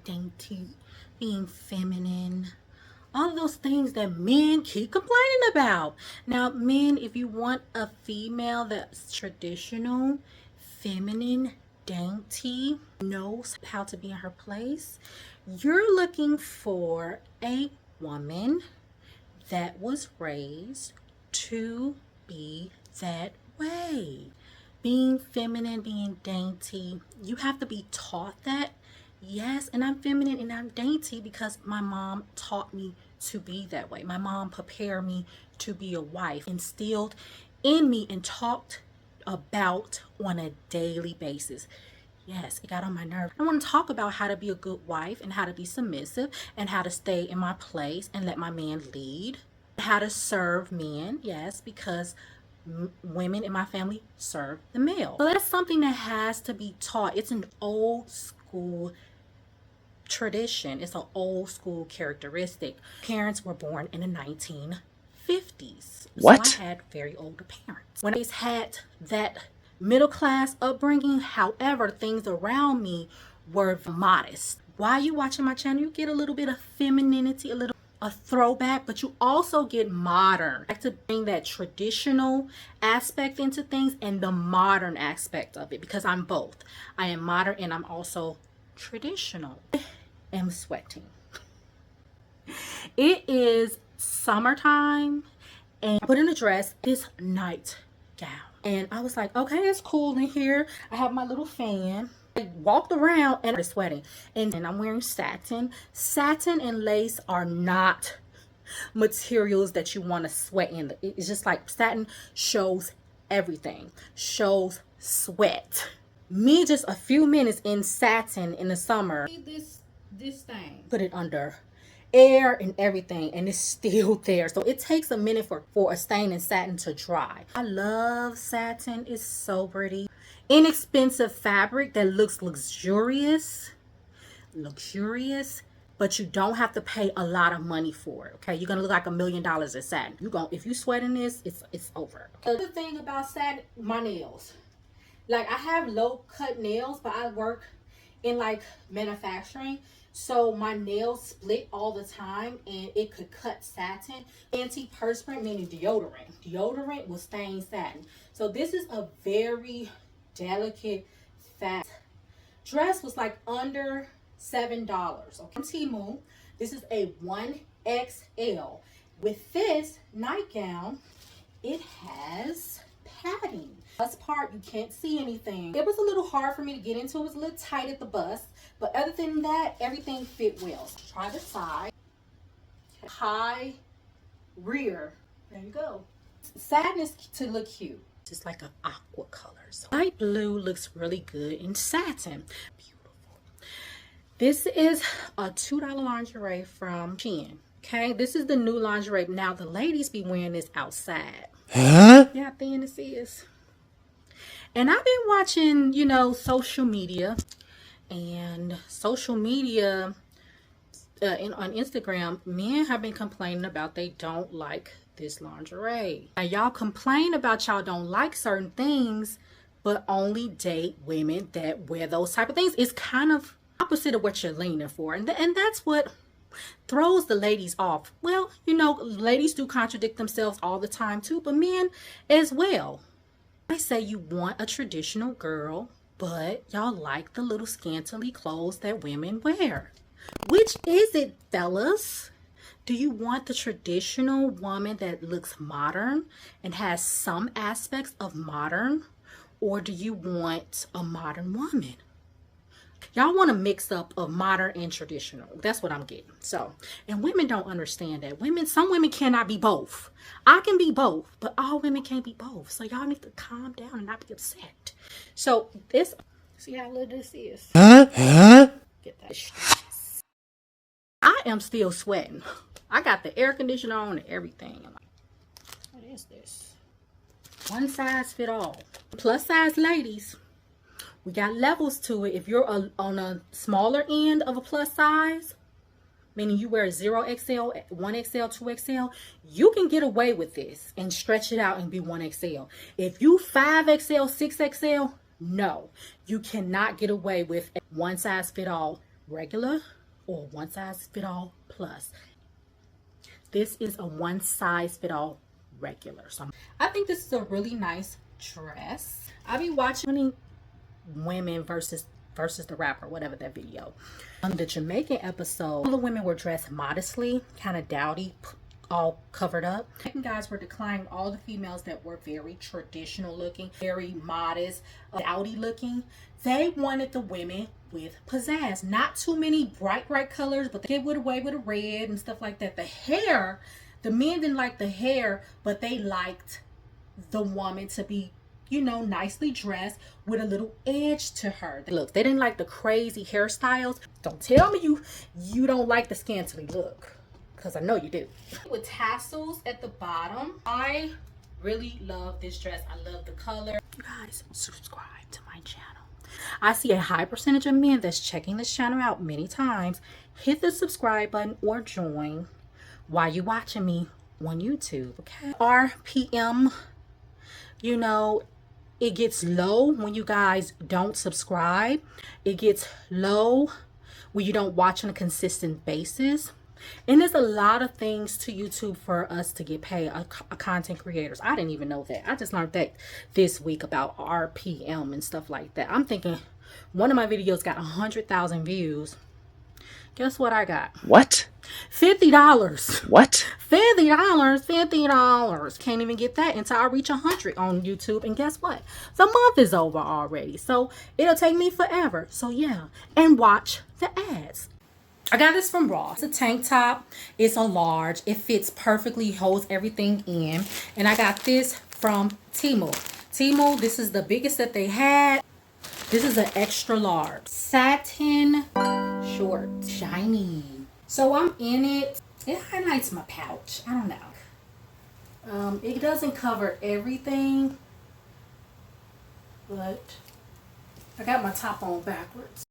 dainty, being feminine. All of those things that men keep complaining about. Now, men, if you want a female that's traditional, feminine, dainty, knows how to be in her place, you're looking for a woman that was raised to be that way. Being feminine, being dainty, you have to be taught that. Yes, and I'm feminine and I'm dainty because my mom taught me to be that way. My mom prepared me to be a wife, instilled in me and talked about on a daily basis. Yes, it got on my nerve. I want to talk about how to be a good wife and how to be submissive and how to stay in my place and let my man lead. How to serve men, yes, because women in my family serve the male. So that's something that has to be taught. It's an old school tradition. It's an old school characteristic. Parents were born in the 1950s. What? So I had very older parents. When I had that middle class upbringing, however, things around me were modest. While you watching my channel, you get a little bit of femininity, a throwback, but you also get modern. I like to bring that traditional aspect into things and the modern aspect of it because I'm both. I am modern and I'm also traditional. I am sweating. It is summertime and I put in a dress, this nightgown. And I was like, okay, it's cool in here. I have my little fan. I walked around and I was sweating. And I'm wearing satin. Satin and lace are not materials that you want to sweat in. It's just like satin shows everything. Shows sweat. Me just a few minutes in satin in the summer. This thing. Put it under air and everything and it's still there, so it takes a minute for a stain in satin to dry. I love satin. It's so pretty. Inexpensive fabric that looks luxurious, but you don't have to pay a lot of money for it. Okay, you're gonna look like $1 million in satin. If you sweat in this, it's over. Okay? The thing about satin, my nails, like I have low cut nails, but I work in like manufacturing, so my nails split all the time and it could cut satin. Antiperspirant, meaning deodorant will stain satin. So this is a very delicate fat dress. Was like under $7. Okay, Temu. This is a 1XL. With this nightgown, it has padding. This part you can't see anything. It was a little hard for me to get into. It was a little tight at the bust, but other than that, everything fit well. So try the side. High rear. There you go. Satin is to look cute. Just like an aqua color. So light blue looks really good in satin. Beautiful. This is a $2 lingerie from Shein. Okay, this is the new lingerie. Now the ladies be wearing this outside. Huh? Yeah, how thin this is. And I've been watching, social media. And social media on Instagram, men have been complaining about they don't like this lingerie. Now, y'all complain about y'all don't like certain things, but only date women that wear those type of things. It's kind of opposite of what you're leaning for. And that's what throws the ladies off. Well, ladies do contradict themselves all the time too, but men as well. I say you want a traditional girl, but y'all like the little scantily clothes that women wear. Which is it, fellas? Do you want the traditional woman that looks modern and has some aspects of modern? Or do you want a modern woman? Y'all want a mix up of modern and traditional. That's what I'm getting. So, and women don't understand that. Some women cannot be both. I can be both, but all women can't be both. So y'all need to calm down and not be upset. So see how little this is? Get that. I am still sweating. I got the air conditioner on and everything. I'm like, what is this? One size fit all. Plus size ladies, we got levels to it. If you're on a smaller end of a plus size, meaning you wear 0XL, 1XL, 2XL, you can get away with this and stretch it out and be 1XL. If you 5XL, 6XL, no, you cannot get away with one size fit all regular or one size fit all plus. This is a one size fit all regular. So I think this is a really nice dress. I'll be watching women versus the rapper, whatever that video. On the Jamaican episode, all the women were dressed modestly, kind of dowdy, all covered up. Jamaican guys were declining all the females that were very traditional looking, very modest, dowdy looking. They wanted the women with pizzazz. Not too many bright colors, but they get away with a red and stuff like that. The hair, the men didn't like the hair, but they liked the woman to be, you know, nicely dressed with a little edge to her. Look, they didn't like the crazy hairstyles. Don't tell me you don't like the scantily look, because I know you do. With tassels at the bottom. I really love this dress. I love the color. You guys, subscribe to my channel. I see a high percentage of men that's checking this channel out many times. Hit the subscribe button or join while you're watching me on YouTube, okay? RPM, you know, it gets low when you guys don't subscribe. It gets low when you don't watch on a consistent basis. And there's a lot of things to YouTube for us to get paid, content creators. I didn't even know that. I just learned that this week about RPM and stuff like that. I'm thinking one of my videos got 100,000 views. Guess what I got? What? $50. What? $50. Can't even get that until I reach 100 on YouTube. And guess what? The month is over already. So it'll take me forever. So yeah. And watch the ads. I got this from Ross. It's a tank top. It's a large. It fits perfectly, holds everything in. And I got this from Temu. Temu, this is the biggest that they had. This is an extra large. Satin short. Shiny. So I'm in it. It highlights my pouch. I don't know. It doesn't cover everything. But I got my top on backwards.